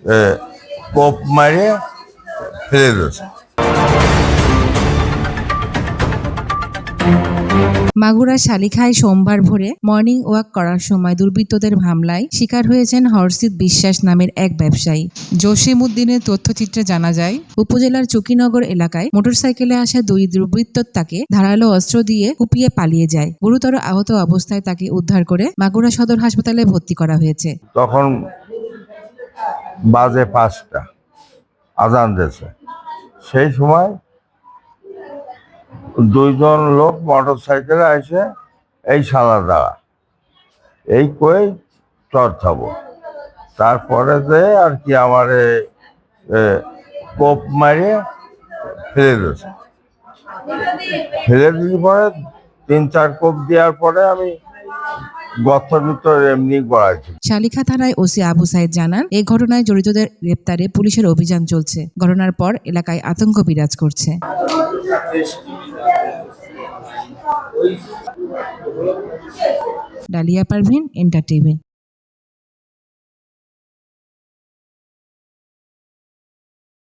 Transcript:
এ, কোপ মারিয়ে ফেলে দিয়েছে। মাগুরা শালিখায় সোমবার ভোরে মর্নিং ওয়াক করার সময় দুর্বৃত্তদের হামলায় শিকার হয়েছেন হরসিদ বিশ্বাস নামের এক ব্যবসায়ী। জসিম উদ্দিনের তথ্যচিত্রে জানা যায়, উপজেলার চুকিনগর এলাকায় মোটরসাইকেলে আসা দুই দুর্বৃত্ত তাকে ধারালো অস্ত্র দিয়ে কুপিয়ে পালিয়ে যায়। গুরুতর আহত অবস্থায় তাকে উদ্ধার করে মাগুরা সদর হাসপাতালে ভর্তি করা হয়েছে। তখন বাজে 5টা, আজান দিয়েছে। সেই সময় দুইজন লোক মোটর সাইকেলে এসে এই শালা দাঁড়া, এই কই চর খাবো। তারপরে যে আর কি আমার কোপ মারিয়ে ফেলে দিয়েছে। ফেলে দিয়ে পরে 3-4 কোপ দেওয়ার পরে আমি গর্তের ভিতর এমনি গড়াইছি। শালিখা থানায় ওসি আবু সাইদ জানান, এই ঘটনায় জড়িতদের গ্রেপ্তারে পুলিশের অভিযান চলছে। ঘটনার পর এলাকায় আতঙ্ক বিরাজ করছে। Dalia Parvin, Enter TV.